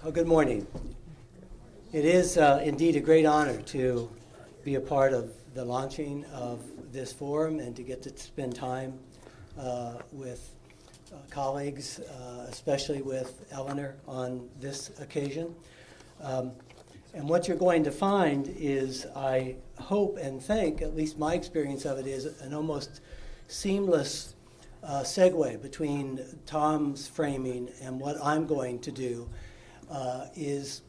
Well, good morning. It is indeed a great honor to be a part of the launching of this forum and to get to spend time with colleagues, especially with Eleanor on this occasion. And what you're going to find is, I hope and think, at least my experience of it is, an almost seamless segue between Tom's framing and what I'm going to do. Is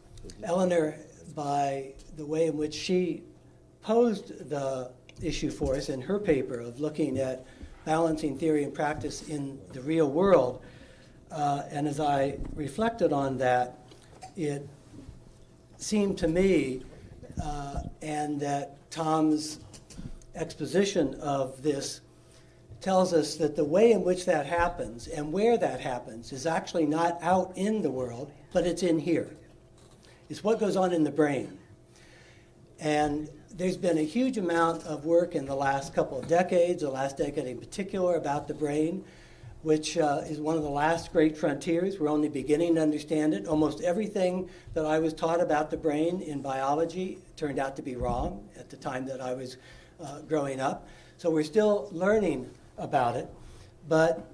Eleanor, by the way in which she posed the issue for us in her paper of looking at balancing theory and practice in the real world, and as I reflected on that, it seemed to me, and that Tom's exposition of this tells us that the way in which that happens and where that happens is actually not out in the world, but it's in here. It's what goes on in the brain. And there's been a huge amount of work in the last couple of decades, the last decade in particular, about the brain, which is one of the last great frontiers. We're only beginning to understand it. Almost everything that I was taught about the brain in biology turned out to be wrong at the time that I was growing up. So we're still learning about it. But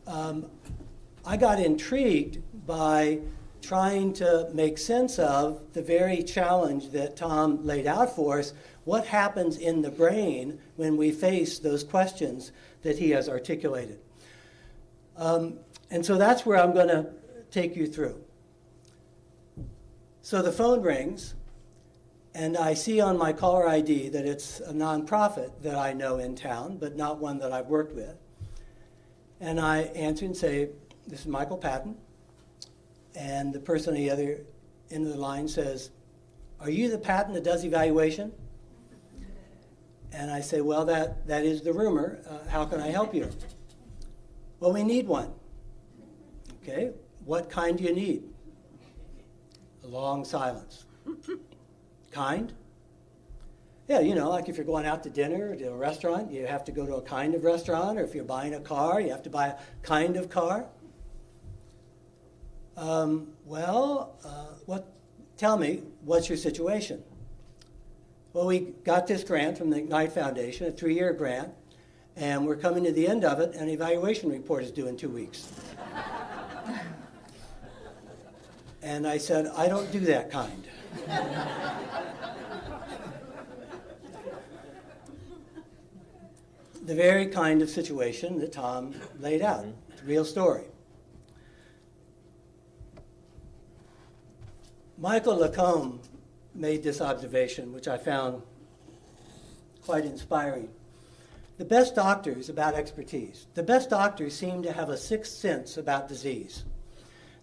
I got intrigued by trying to make sense of the very challenge that Tom laid out for us. What happens in the brain when we face those questions that he has articulated? And so that's where I'm going to take you through. So the phone rings, and I see on my caller ID that it's a nonprofit that I know in town, but not one that I've worked with. And I answer and say, "This is Michael Patton." And the person on the other end of the line says, "Are you the Patton that does evaluation?" And I say, "Well, that is the rumor. How can I help you?" "Well, we need one." "Okay, what kind do you need?" A long silence. "Kind?" "Yeah, you know, like if you're going out to dinner or to a restaurant, you have to go to a kind of restaurant, or if you're buying a car, you have to buy a kind of car." Tell me, what's your situation?" "Well, we got this grant from the Ignite Foundation, a 3-year grant, and we're coming to the end of it, and an evaluation report is due in 2 weeks." And I said, "I don't do that kind." The very kind of situation that Tom laid out. It's a real story. Michael Lacombe made this observation, which I found quite inspiring. The best doctors about expertise. The best doctors seem to have a sixth sense about disease.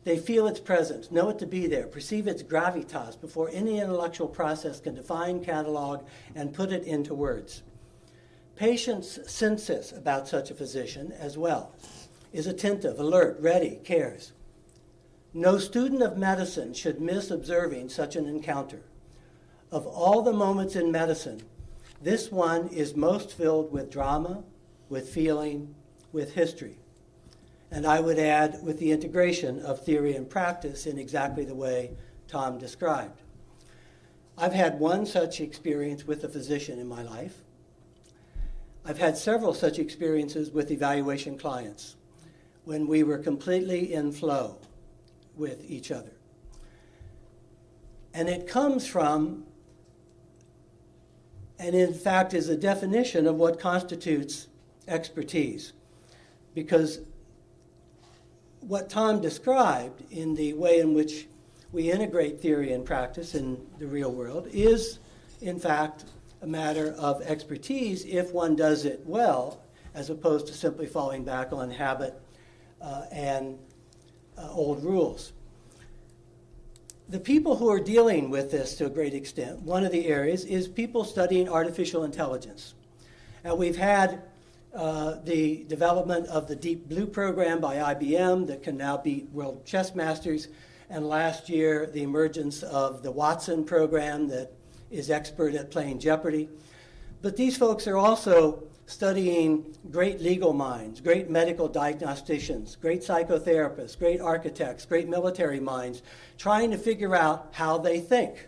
They feel its presence, know it to be there, perceive its gravitas before any intellectual process can define, catalog, and put it into words. Patients sense this about such a physician as well, is attentive, alert, ready, cares. No student of medicine should miss observing such an encounter. Of all the moments in medicine, this one is most filled with drama, with feeling, with history. And I would add, with the integration of theory and practice in exactly the way Tom described. I've had one such experience with a physician in my life. I've had several such experiences with evaluation clients when we were completely in flow with each other. And it comes from, and in fact is a definition of what constitutes expertise. Because what Tom described in the way in which we integrate theory and practice in the real world is, in fact, a matter of expertise if one does it well, as opposed to simply falling back on habit and old rules. The people who are dealing with this to a great extent, one of the areas is people studying artificial intelligence. And we've had the development of the Deep Blue program by IBM that can now beat world chess masters, and last year the emergence of the Watson program that is expert at playing Jeopardy. But these folks are also studying great legal minds, great medical diagnosticians, great psychotherapists, great architects, great military minds, trying to figure out how they think.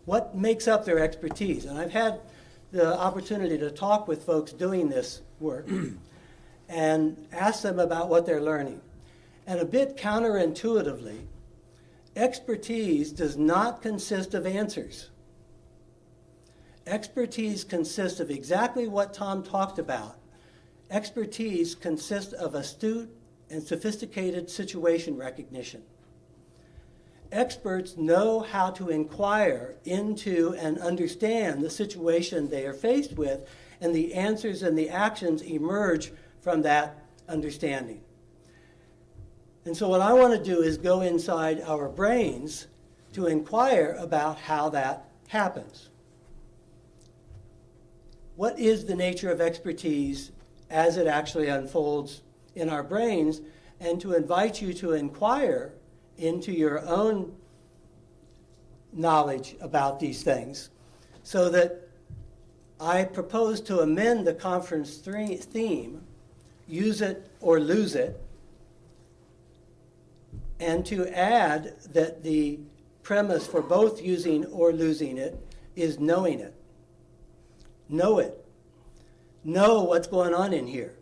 What makes up their expertise? And I've had the opportunity to talk with folks doing this work and ask them about what they're learning. And a bit counterintuitively, expertise does not consist of answers. Expertise consists of exactly what Tom talked about. Expertise consists of astute and sophisticated situation recognition. Experts know how to inquire into and understand the situation they are faced with, and the answers and the actions emerge from that understanding. And so what I want to do is go inside our brains to inquire about how that happens. What is the nature of expertise as it actually unfolds in our brains, and to invite you to inquire into your own knowledge about these things, so that I propose to amend the conference theme, use it or lose it, and to add that the premise for both using or losing it is knowing it. Know it. Know what's going on in here.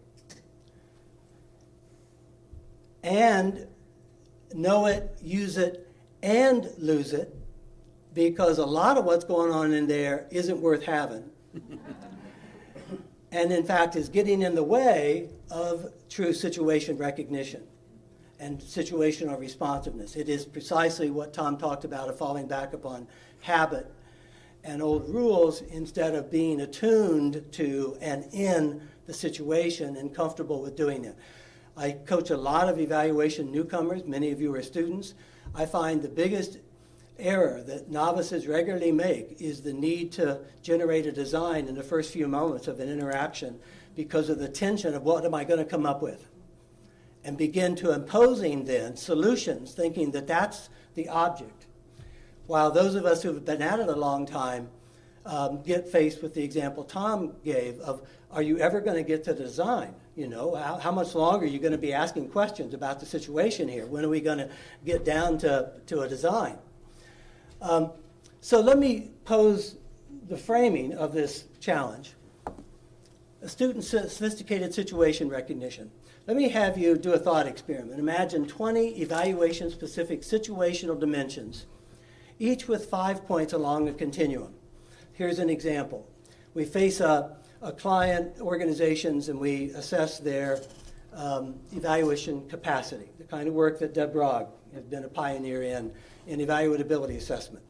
And know it, use it, and lose it, because a lot of what's going on in there isn't worth having. And in fact is getting in the way of true situation recognition and situational responsiveness. It is precisely what Tom talked about, of falling back upon habit and old rules instead of being attuned to and in the situation and comfortable with doing it. I coach a lot of evaluation newcomers. Many of you are students. I find the biggest error that novices regularly make is the need to generate a design in the first few moments of an interaction because of the tension of what am I going to come up with, and begin to imposing then solutions thinking that that's the object. While those of us who have been at it a long time get faced with the example Tom gave of, are you ever going to get to design? You know, how much longer are you going to be asking questions about the situation here? When are we going to get down to a design? So let me pose the framing of this challenge. Astute and sophisticated situation recognition. Let me have you do a thought experiment. Imagine 20 evaluation-specific situational dimensions, each with 5 points along a continuum. Here's an example. We face a client, organizations, and we assess their evaluation capacity, the kind of work that Deb Brogg has been a pioneer in evaluability assessment.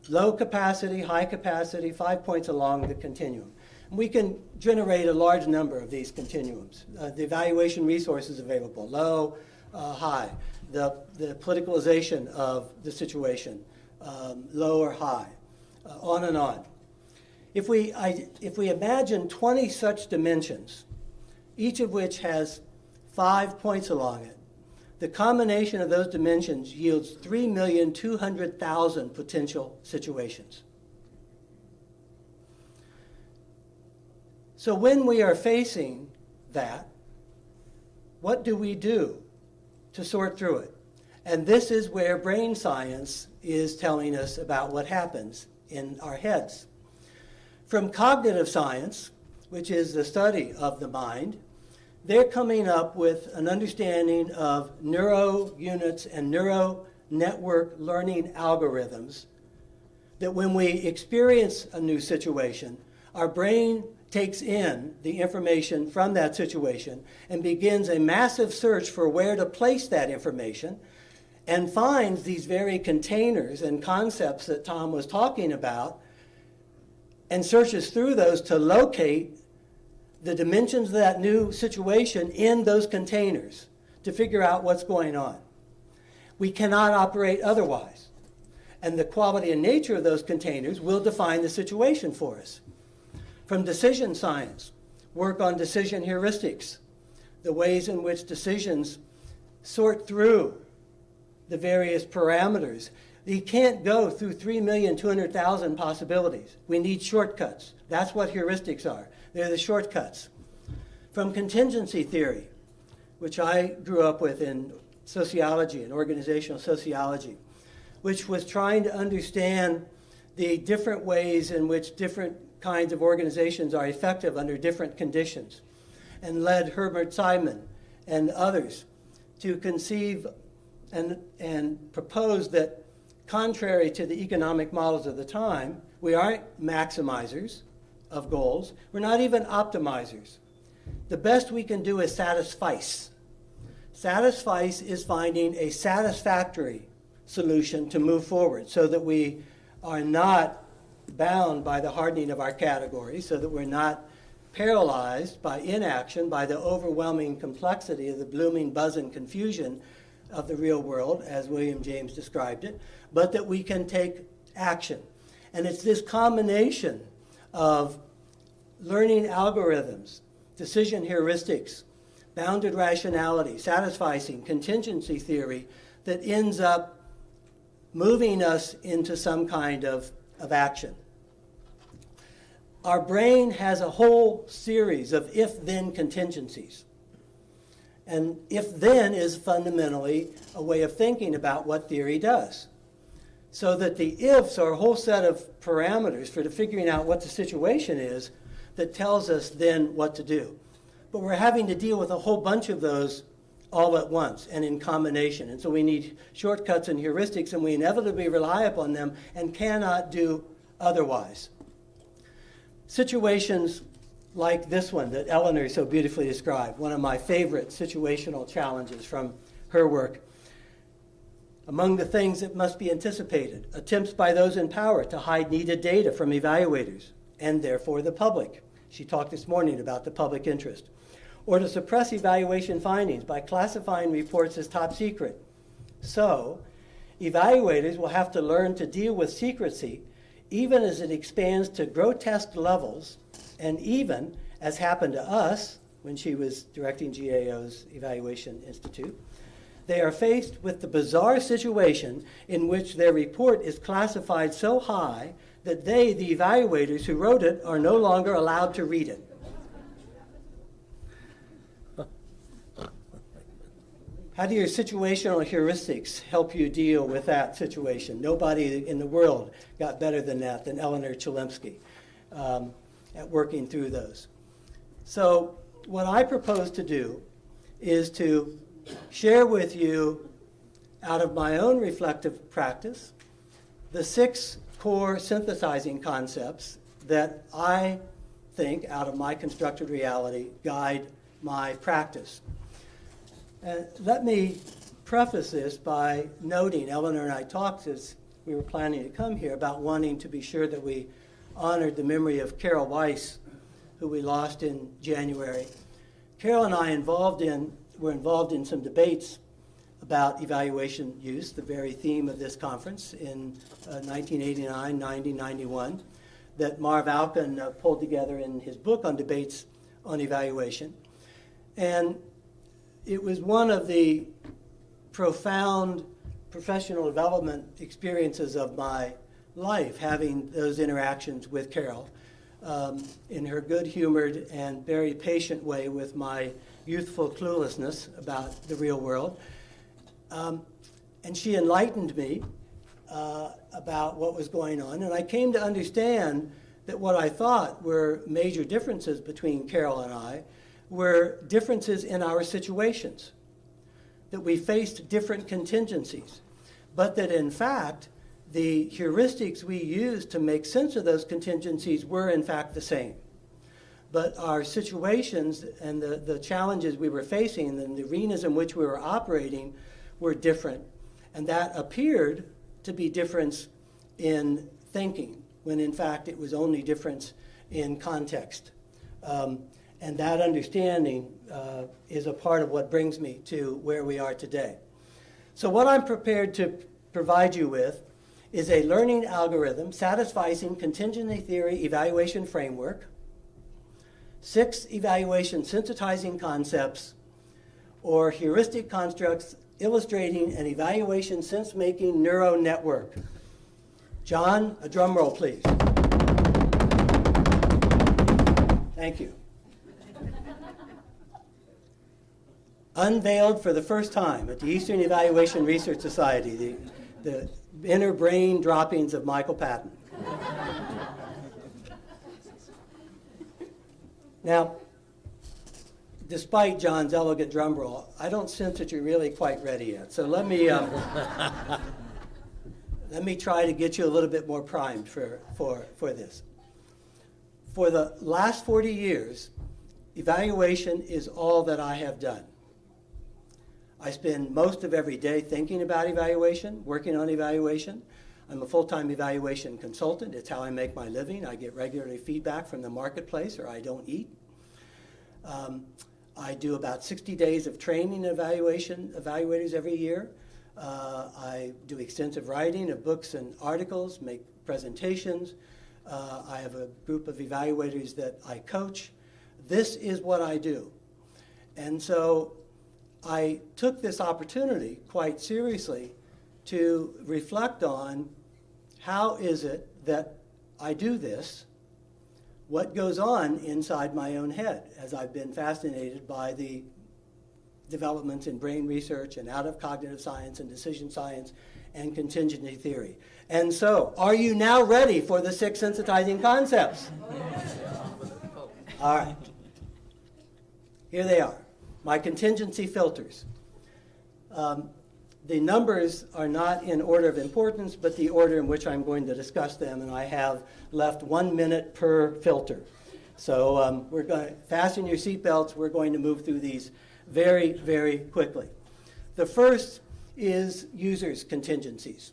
Low capacity, high capacity, 5 points along the continuum. And we can generate a large number of these continuums. The evaluation resources available, low, high. The politicalization of the situation, low or high, on and on. If we imagine 20 such dimensions, each of which has 5 points along it, the combination of those dimensions yields 3,200,000 potential situations. So when we are facing that, what do we do to sort through it? And this is where brain science is telling us about what happens in our heads. From cognitive science, which is the study of the mind, they're coming up with an understanding of neuro units and neural network learning algorithms that when we experience a new situation, our brain takes in the information from that situation and begins a massive search for where to place that information, and finds these very containers and concepts that Tom was talking about, and searches through those to locate the dimensions of that new situation in those containers to figure out what's going on. We cannot operate otherwise. And the quality and nature of those containers will define the situation for us. From decision science, work on decision heuristics, the ways in which decisions sort through the various parameters. You can't go through 3,200,000 possibilities. We need shortcuts. That's what heuristics are. They're the shortcuts. From contingency theory, which I grew up with in sociology and organizational sociology, which was trying to understand the different ways in which different kinds of organizations are effective under different conditions, and led Herbert Simon and others to conceive and propose that, contrary to the economic models of the time, we aren't maximizers of goals. We're not even optimizers. The best we can do is satisfice. Satisfice is finding a satisfactory solution to move forward so that we are not bound by the hardening of our categories, so that we're not paralyzed by inaction, by the overwhelming complexity of the blooming buzz and confusion of the real world, as William James described it, but that we can take action. And it's this combination of learning algorithms, decision heuristics, bounded rationality, satisficing, contingency theory that ends up moving us into some kind of action. Our brain has a whole series of if-then contingencies. And if-then is fundamentally a way of thinking about what theory does. So that the ifs are a whole set of parameters for figuring out what the situation is that tells us then what to do. But we're having to deal with a whole bunch of those all at once and in combination. And so we need shortcuts and heuristics, and we inevitably rely upon them and cannot do otherwise. Situations like this one that Eleanor so beautifully described, one of my favorite situational challenges from her work. Among the things that must be anticipated, attempts by those in power to hide needed data from evaluators, and therefore the public. She talked this morning about the public interest. Or to suppress evaluation findings by classifying reports as top secret. So, evaluators will have to learn to deal with secrecy even as it expands to grotesque levels, and even, as happened to us when she was directing GAO's Evaluation Institute, they are faced with the bizarre situation in which their report is classified so high that they, the evaluators who wrote it, are no longer allowed to read it. How do your situational heuristics help you deal with that situation? Nobody in the world got better than that than Eleanor Chelimsky at working through those. So what I propose to do is to share with you, out of my own reflective practice, the 6 core synthesizing concepts that I think, out of my constructed reality, guide my practice. Let me preface this by noting, Eleanor and I talked as we were planning to come here about wanting to be sure that we honored the memory of Carol Weiss, who we lost in January. Carol and I were involved in some debates about evaluation use, the very theme of this conference in 1989, 90, 91, that Marv Alkin pulled together in his book on debates on evaluation. And it was one of the profound professional development experiences of my life, having those interactions with Carol in her good-humored and very patient way with my youthful cluelessness about the real world. And she enlightened me about what was going on, and I came to understand that what I thought were major differences between Carol and I were differences in our situations, that we faced different contingencies, but that in fact the heuristics we used to make sense of those contingencies were in fact the same. But our situations and the challenges we were facing and the arenas in which we were operating were different. And that appeared to be difference in thinking, when in fact it was only difference in context. And that understanding is a part of what brings me to where we are today. So what I'm prepared to provide you with is a learning algorithm satisficing contingency theory evaluation framework, 6 evaluation sensitizing concepts, or heuristic constructs illustrating an evaluation sense-making neural network. John, a drum roll, please. Thank you. Unveiled for the first time at the Eastern Evaluation Research Society, the inner brain droppings of Michael Patton. Now, despite John's elegant drum roll, I don't sense that you're really quite ready yet. So let me try to get you a little bit more primed for this. For the last 40 years, evaluation is all that I have done. I spend most of every day thinking about evaluation, working on evaluation. I'm a full-time evaluation consultant. It's how I make my living. I get regularly feedback from the marketplace, or I don't eat. I do about 60 days of training evaluators every year. I do extensive writing of books and articles, make presentations. I have a group of evaluators that I coach. This is what I do. And so I took this opportunity quite seriously to reflect on how is it that I do this, what goes on inside my own head, as I've been fascinated by the developments in brain research and out of cognitive science and decision science and contingency theory. And so, are you now ready for the 6 sensitizing concepts? All right. Here they are, my contingency filters. The numbers are not in order of importance, but the order in which I'm going to discuss them, and I have left 1 minute per filter. So we're going to fasten your seatbelts. We're going to move through these very, very quickly. The first is users' contingencies.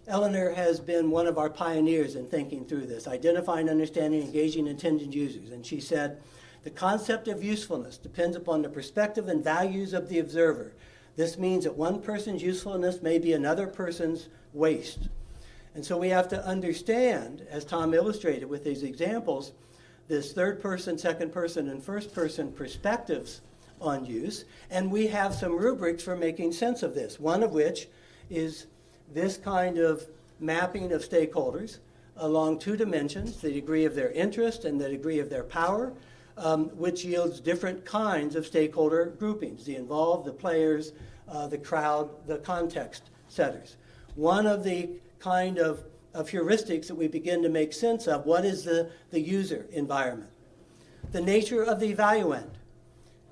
Eleanor has been one of our pioneers in thinking through this, identifying, understanding, engaging intended users. And she said, the concept of usefulness depends upon the perspective and values of the observer. This means that one person's usefulness may be another person's waste. And so we have to understand, as Tom illustrated with these examples, this third person, second person, and first person perspectives on use. And we have some rubrics for making sense of this, one of which is this kind of mapping of stakeholders along 2 dimensions, the degree of their interest and the degree of their power, which yields different kinds of stakeholder groupings, the involved, the players, the crowd, the context setters. One of the kind of heuristics that we begin to make sense of, what is the user environment? The nature of the evaluand.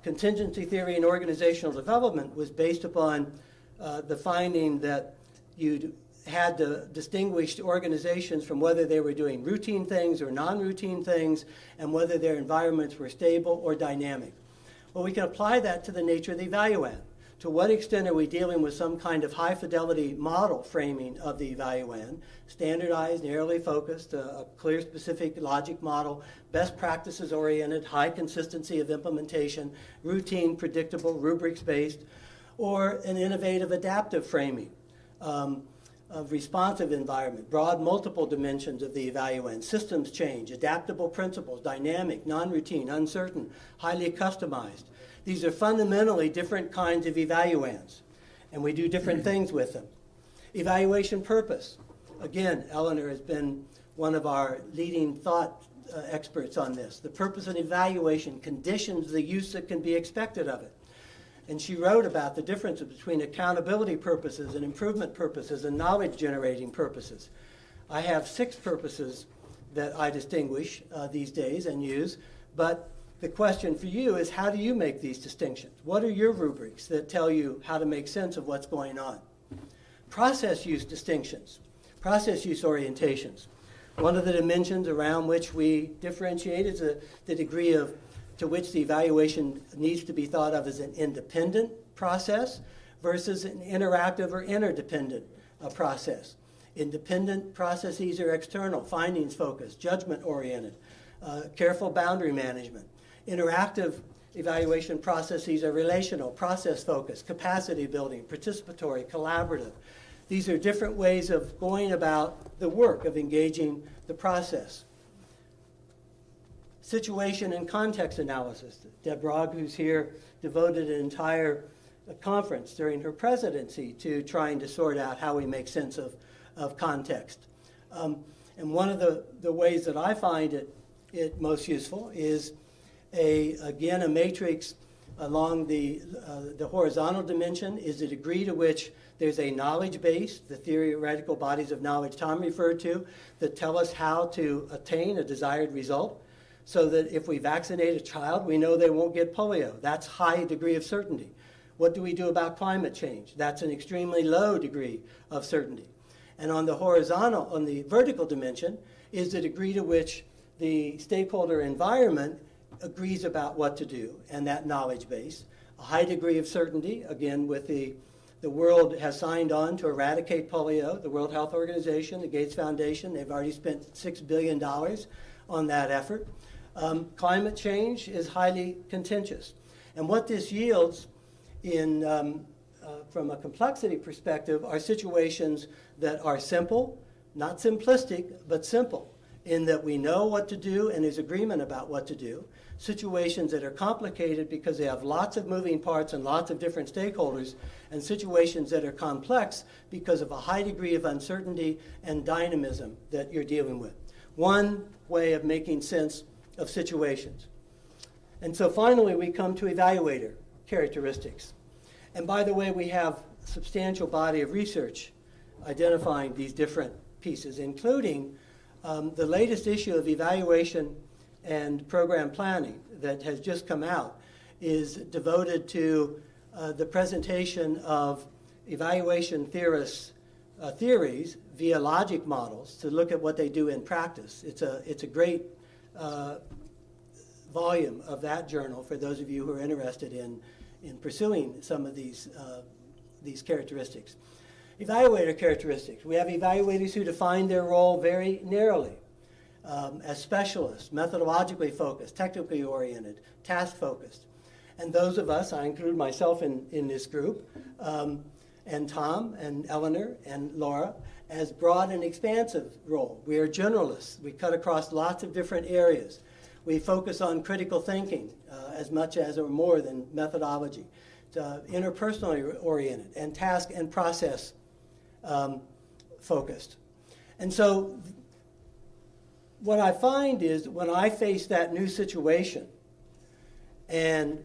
Contingency theory in organizational development was based upon the finding that you had to distinguish organizations from whether they were doing routine things or non-routine things, and whether their environments were stable or dynamic. Well, we can apply that to the nature of the evaluand. To what extent are we dealing with some kind of high-fidelity model framing of the evaluand, standardized, narrowly focused, a clear, specific logic model, best practices-oriented, high consistency of implementation, routine, predictable, rubrics-based, or an innovative, adaptive framing of responsive environment, broad multiple dimensions of the evaluand, systems change, adaptable principles, dynamic, non-routine, uncertain, highly customized. These are fundamentally different kinds of evaluands, and we do different things with them. Evaluation purpose. Again, Eleanor has been one of our leading thought experts on this. The purpose of evaluation conditions the use that can be expected of it. And she wrote about the differences between accountability purposes and improvement purposes and knowledge-generating purposes. I have 6 purposes that I distinguish these days and use, but the question for you is, how do you make these distinctions? What are your rubrics that tell you how to make sense of what's going on? Process use distinctions, process use orientations. One of the dimensions around which we differentiate is the degree to which the evaluation needs to be thought of as an independent process versus an interactive or interdependent process. Independent processes are external, findings focused, judgment oriented, careful boundary management. Interactive evaluation processes are relational, process focused, capacity building, participatory, collaborative. These are different ways of going about the work of engaging the process. Situation and context analysis. Deb Rogg, who's here, devoted an entire conference during her presidency to trying to sort out how we make sense of context. And one of the ways that I find it it most useful is again a matrix along the horizontal dimension is the degree to which there's a knowledge base, the theoretical bodies of knowledge Tom referred to, that tell us how to attain a desired result, so that if we vaccinate a child, we know they won't get polio. That's high degree of certainty. What do we do about climate change? That's an extremely low degree of certainty. And on the vertical dimension is the degree to which the stakeholder environment agrees about what to do, and that knowledge base. A high degree of certainty, again, with the world has signed on to eradicate polio, the World Health Organization, the Gates Foundation, they've already spent $6 billion on that effort. Climate change is highly contentious. And what this yields from a complexity perspective are situations that are simple, not simplistic, but simple, in that we know what to do and there's agreement about what to do. Situations that are complicated because they have lots of moving parts and lots of different stakeholders, and situations that are complex because of a high degree of uncertainty and dynamism that you're dealing with. One way of making sense of situations. And so finally we come to evaluator characteristics. And by the way, we have a substantial body of research identifying these different pieces, including the latest issue of Evaluation and Program Planning that has just come out is devoted to the presentation of evaluation theorists' theories via logic models to look at what they do in practice. It's a great volume of that journal for those of you who are interested in pursuing some of these characteristics. Evaluator characteristics. We have evaluators who define their role very narrowly as specialists, methodologically focused, technically oriented, task focused. And those of us, I include myself in this group, and Tom and Eleanor and Laura, as broad and expansive role. We are generalists. We cut across lots of different areas. We focus on critical thinking as much as or more than methodology. It's interpersonally oriented and task and process focused. And so what I find is when I face that new situation and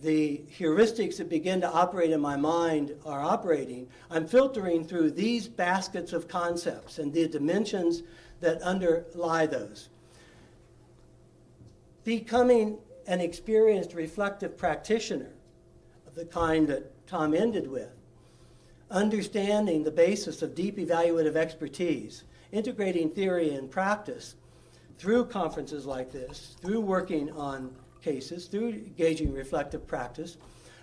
the heuristics that begin to operate in my mind are operating, I'm filtering through these baskets of concepts and the dimensions that underlie those. Becoming an experienced reflective practitioner of the kind that Tom ended with, understanding the basis of deep evaluative expertise, integrating theory and practice through conferences like this, through working on cases, through engaging reflective practice,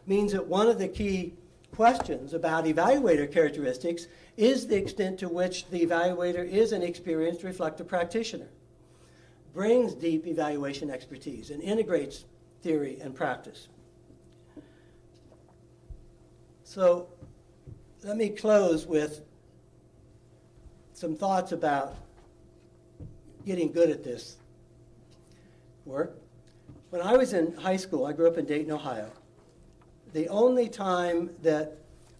means that one of the key questions about evaluator characteristics is the extent to which the evaluator is an experienced reflective practitioner, brings deep evaluation expertise, and integrates theory and practice. So let me close with some thoughts about getting good at this work. When I was in high school, I grew up in Dayton, Ohio. The only time that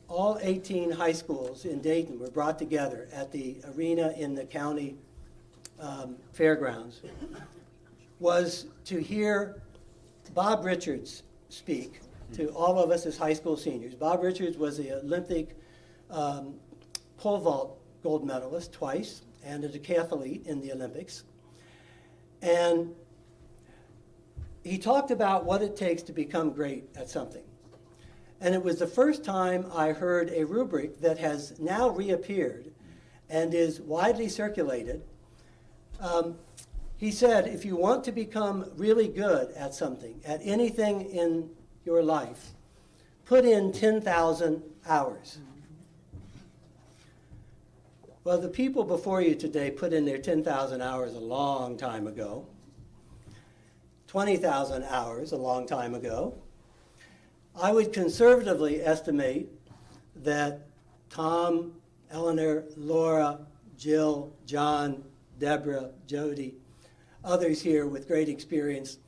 all 18 high schools in Dayton were brought together at the arena in the county fairgrounds was to hear Bob Richards speak to all of us as high school seniors. Bob Richards was the Olympic pole vault gold medalist twice and a decathlete in the Olympics. And he talked about what it takes to become great at something. And it was the first time I heard a rubric that has now reappeared and is widely circulated. He said, if you want to become really good at something, at anything in your life, put in 10,000 hours. Well, the people before you today put in their 10,000 hours a long time ago, 20,000 hours a long time ago. I would conservatively estimate that Tom, Eleanor, Laura, Jill, John, Deborah, Jody, others here with great experience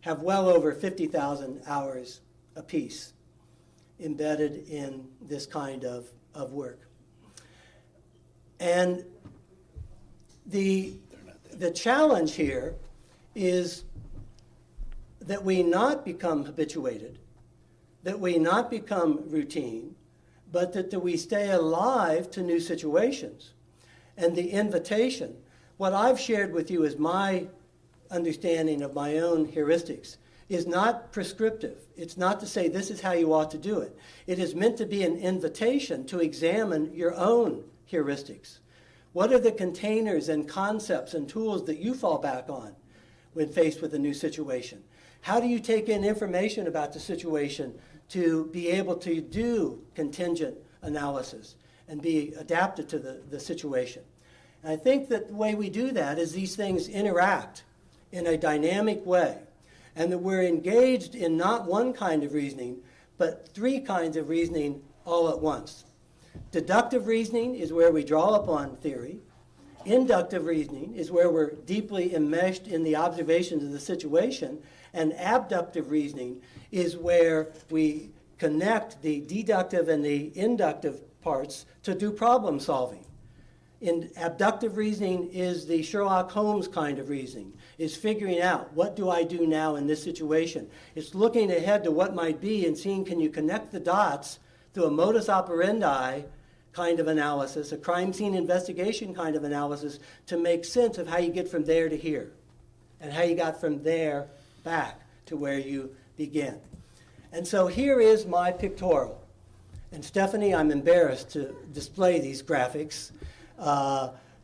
have well over 50,000 hours apiece embedded in this kind of work. And the challenge here is that we not become habituated, that we not become routine, but that we stay alive to new situations. And the invitation, what I've shared with you is my understanding of my own heuristics, is not prescriptive. It's not to say this is how you ought to do it. It is meant to be an invitation to examine your own heuristics. What are the containers and concepts and tools that you fall back on when faced with a new situation? How do you take in information about the situation to be able to do contingent analysis and be adapted to the situation? And I think that the way we do that is these things interact in a dynamic way, and that we're engaged in not one kind of reasoning, but three kinds of reasoning all at once. Deductive reasoning is where we draw upon theory. Inductive reasoning is where we're deeply enmeshed in the observations of the situation. And abductive reasoning is where we connect the deductive and the inductive parts to do problem solving. In abductive reasoning is the Sherlock Holmes kind of reasoning, is figuring out what do I do now in this situation. It's looking ahead to what might be and seeing can you connect the dots through a modus operandi kind of analysis, a crime scene investigation kind of analysis to make sense of how you get from there to here and how you got from there back to where you begin. And so here is my pictorial. And Stephanie, I'm embarrassed to display these graphics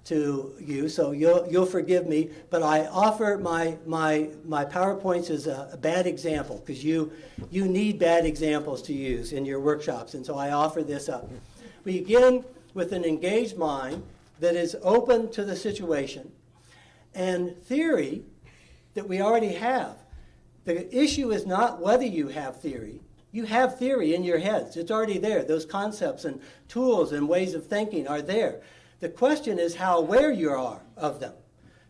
to you, so you'll forgive me, but I offer my PowerPoints as a bad example, because you need bad examples to use in your workshops, and so I offer this up. We begin with an engaged mind that is open to the situation, and theory that we already have. The issue is not whether you have theory. You have theory in your heads. It's already there. Those concepts and tools and ways of thinking are there. The question is how aware you are of them,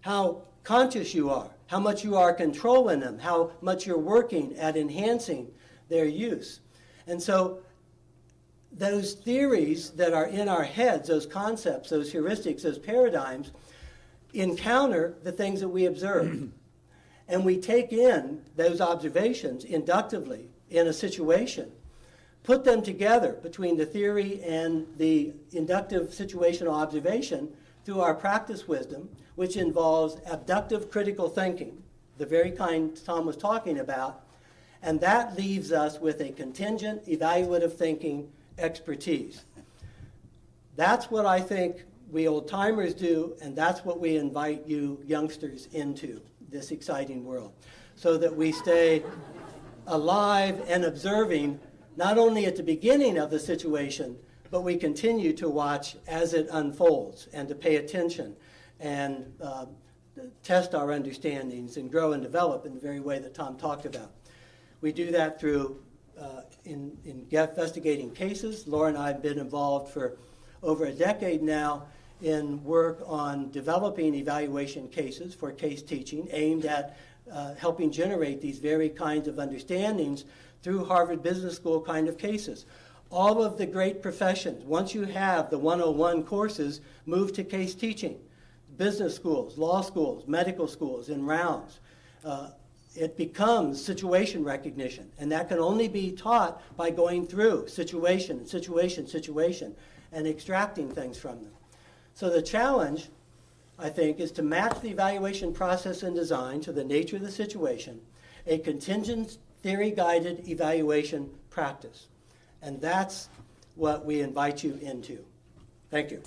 how conscious you are, how much you are controlling them, how much you're working at enhancing their use. And so those theories that are in our heads, those concepts, those heuristics, those paradigms, encounter the things that we observe. And we take in those observations inductively in a situation, put them together between the theory and the inductive situational observation through our practice wisdom, which involves abductive critical thinking, the very kind Tom was talking about, and that leaves us with a contingent evaluative thinking expertise. That's what I think we old-timers do, and that's what we invite you youngsters into, this exciting world, so that we stay alive and observing not only at the beginning of the situation, but we continue to watch as it unfolds and to pay attention and test our understandings and grow and develop in the very way that Tom talked about. We do that through investigating cases. Laura and I have been involved for over a decade now in work on developing evaluation cases for case teaching aimed at helping generate these very kinds of understandings through Harvard Business School kind of cases. All of the great professions, once you have the 101 courses, move to case teaching. Business schools, law schools, medical schools in rounds. It becomes situation recognition, and that can only be taught by going through situation, situation, situation, and extracting things from them. So the challenge, I think, is to match the evaluation process and design to the nature of the situation, a contingent theory-guided evaluation practice. And that's what we invite you into. Thank you.